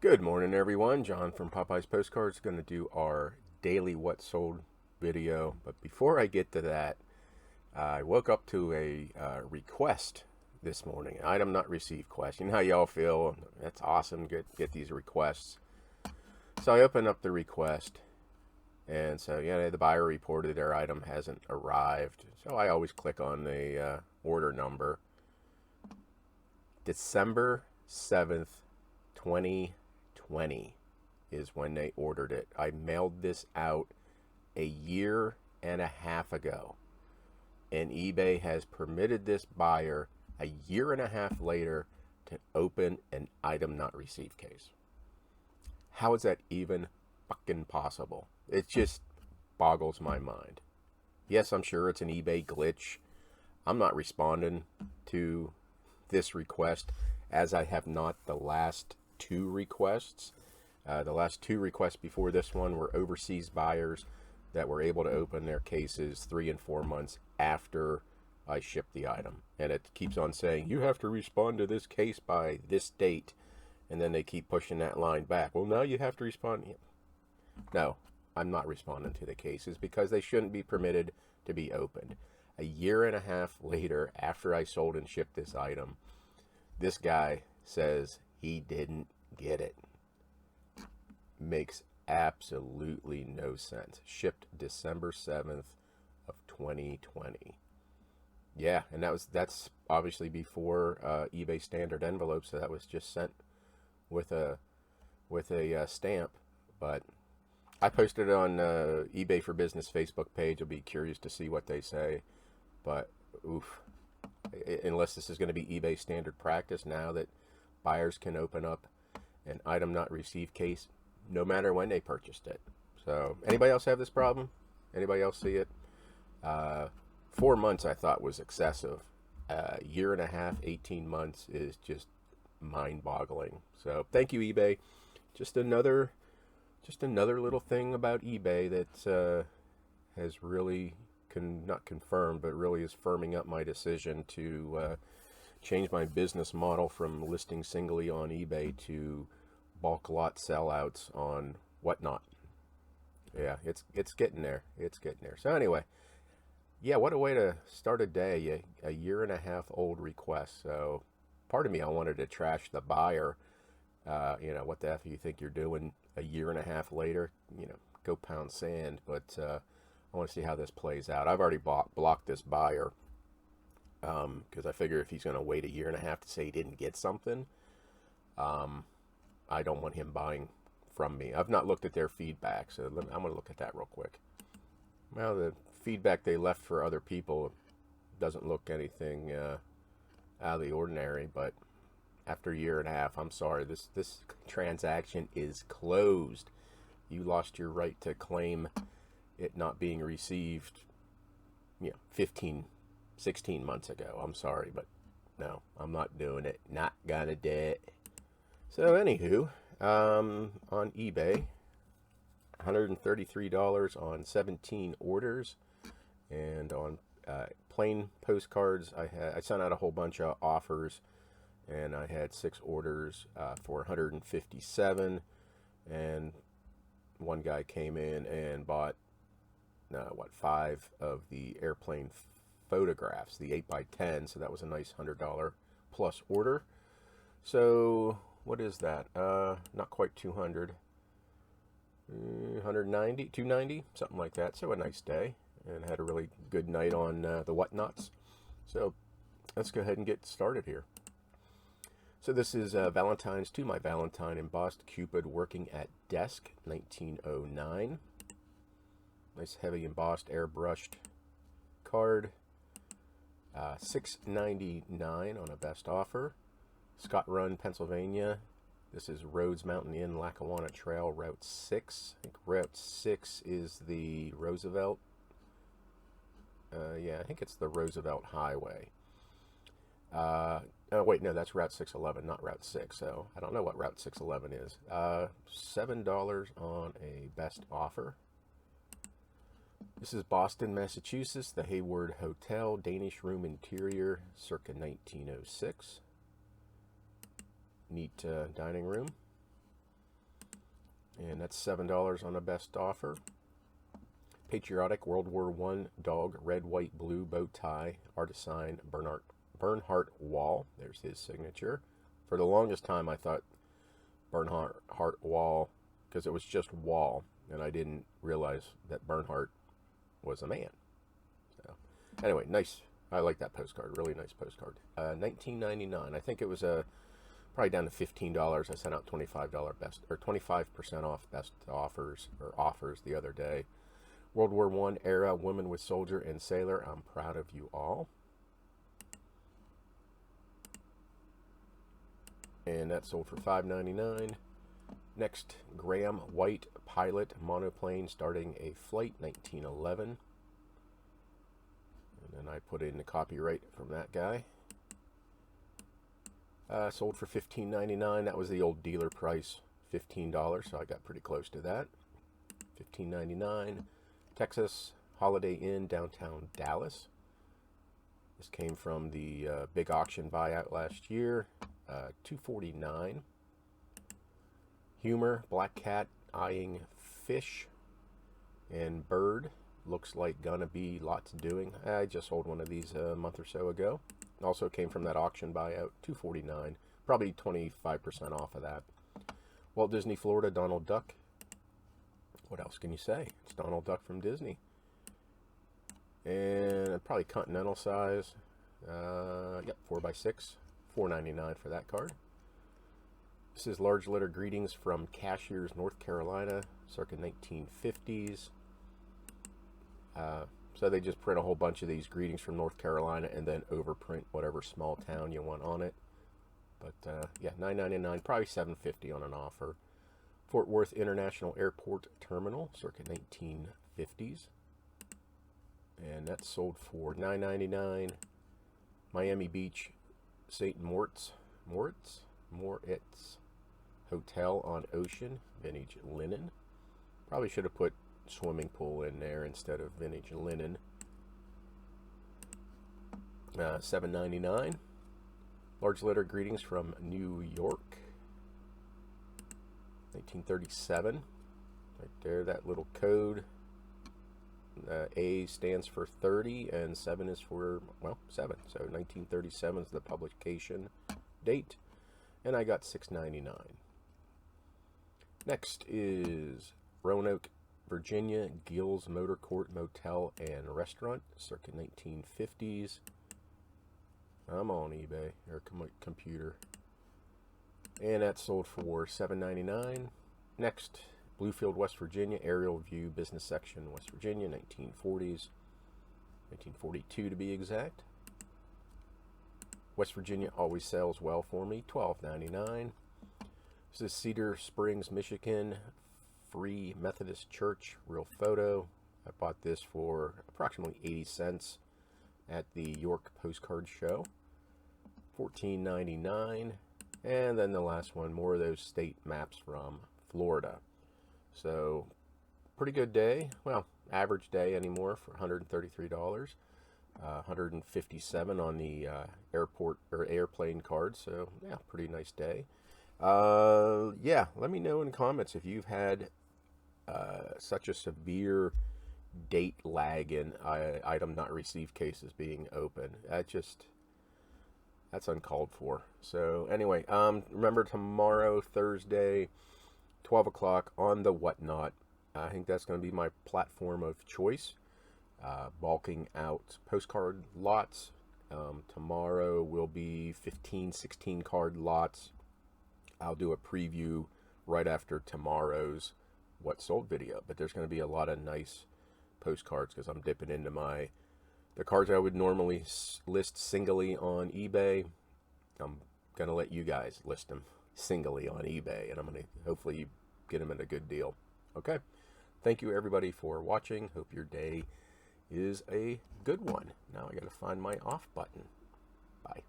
Good morning, everyone. John from Popeyes Postcards is going to do our daily what sold video. But before I get to that, I woke up to a request this morning. An item not received question. How y'all feel? That's awesome. Get these requests. So I open up the request, and so the buyer reported their item hasn't arrived. So I always click on the order number. December 7th, 2020 is when they ordered it. I mailed this out a year and a half ago, and eBay has permitted this buyer a year and a half later to open an item not received case. How is that even fucking possible? It just boggles my mind. Yes, I'm sure it's an eBay glitch. I'm not responding to this request, as I have not the last two requests. The last two requests before this one were overseas buyers that were able to open their cases 3 and 4 months after I shipped the item. And it keeps on saying, you have to respond to this case by this date. And then they keep pushing that line back. Well, now you have to respond. No, I'm not responding to the cases because they shouldn't be permitted to be opened. A year and a half later, after I sold and shipped this item, this guy says he didn't get it. Makes absolutely no sense. Shipped December 7th of 2020. Yeah, and that's obviously before eBay standard envelope, so that was just sent with a stamp. But I posted it on eBay for Business Facebook page. I'll be curious to see what they say. But oof, unless this is going to be eBay standard practice now that buyers can open up an item not received case no matter when they purchased it. So anybody else have this problem? Anybody else see it? 4 months I thought was excessive. Year and a half, 18 months is just mind-boggling. So thank you, eBay. Just another little thing about eBay that has really not confirmed, but really is firming up my decision to change my business model from listing singly on eBay to bulk lot sellouts on Whatnot. Yeah, it's getting there. It's getting there. So anyway, yeah, what a way to start a day. A year and a half old request. So part of me, I wanted to trash the buyer. What the F you think you're doing a year and a half later? Go pound sand. But I want to see how this plays out. I've already blocked this buyer because I figure if he's going to wait a year and a half to say he didn't get something, I don't want him buying from me. I've not looked at their feedback, so I'm going to look at that real quick. Well, the feedback they left for other people doesn't look anything out of the ordinary, but after a year and a half, I'm sorry, this transaction is closed. You lost your right to claim it not being received 15, 16 months ago. I'm sorry, but no, I'm not doing it. Not gonna do it. So anywho, on eBay, $133 on 17 orders, and on plain postcards, I sent out a whole bunch of offers, and I had 6 orders for 157, and one guy came in and bought 5 of the airplane photographs, the 8x10, so that was a nice $100 plus order. So what is that? Not quite 200. 190, 290, something like that. So a nice day, and had a really good night on the Whatnots. So let's go ahead and get started here. So this is Valentine's to my Valentine embossed Cupid working at desk, 1909. Nice heavy embossed airbrushed card. $6.99 on a best offer. Scott Run, Pennsylvania. This is Rhodes Mountain Inn, Lackawanna Trail, Route 6. I think Route 6 is the Roosevelt. I think it's the Roosevelt Highway. Oh, wait, no, that's Route 611, not Route 6. So I don't know what Route 611 is. $7 on a best offer. This is Boston, Massachusetts, the Hayward Hotel, Danish room interior, circa 1906. Neat dining room. And that's $7 on a best offer. Patriotic World War I dog, red, white, blue bow tie, artisan Bernhardt Wall. There's his signature. For the longest time, I thought Bernhardt Wall, because it was just Wall, and I didn't realize that Bernhardt was a man. So, anyway, nice. I like that postcard. Really nice postcard. $19.99. I think it was probably down to $15. I sent out $25 best, or 25% off best offers the other day. World War I era woman with soldier and sailor. I'm proud of you all. And that sold for $5.99. Next, Graham White pilot monoplane starting a flight, 1911. And then I put in the copyright from that guy. Sold for $15.99. That was the old dealer price, $15. So I got pretty close to that. $15.99. Texas Holiday Inn, downtown Dallas. This came from the big auction buyout last year. $249. Humor, black cat eyeing fish and bird. Looks like gonna be lots doing. I just sold one of these a month or so ago. Also came from that auction buyout. $249. Probably 25% off of that. Walt Disney Florida Donald Duck. What else can you say? It's Donald Duck from Disney. And probably continental size. Yep, 4x6. $4.99 for that card. This is large letter greetings from Cashiers, North Carolina, circa 1950s. So they just print a whole bunch of these greetings from North Carolina and then overprint whatever small town you want on it. But yeah, $9.99, probably $7.50 on an offer. Fort Worth International Airport Terminal, circa 1950s. And that's sold for $9.99. Miami Beach St. Moritz Hotel on Ocean, vintage linen. Probably should have put swimming pool in there instead of vintage linen. $7.99. Large letter greetings from New York, 1937. Right there, that little code. A stands for 30 and 7 is for, well, 7. So 1937 is the publication date. And I got $6.99. Next is Roanoke, Virginia, Gill's Motor Court Motel and Restaurant, circa 1950s. I'm on eBay, or computer. And that sold for $7.99. Next, Bluefield, West Virginia, Aerial View Business Section, West Virginia, 1940s. 1942 to be exact. West Virginia always sells well for me, $12.99. This is Cedar Springs, Michigan, Free Methodist Church, real photo. I bought this for approximately 80 cents at the York Postcard Show. $14.99. And then the last one, more of those state maps from Florida. So, pretty good day. Well, average day anymore for $133. 157 on the airport or airplane card. So, yeah, pretty nice day. Yeah, let me know in the comments if you've had such a severe date lag in item not received cases being open. That's uncalled for. So anyway, remember tomorrow, Thursday, 12 o'clock on the Whatnot. I think that's going to be my platform of choice. Bulking out postcard lots. Tomorrow will be 15, 16 card lots. I'll do a preview right after tomorrow's What Sold video. But there's going to be a lot of nice postcards because I'm dipping into the cards I would normally list singly on eBay. I'm going to let you guys list them singly on eBay. And I'm going to hopefully get them at a good deal. Okay. Thank you everybody for watching. Hope your day is a good one. Now I got to find my off button. Bye.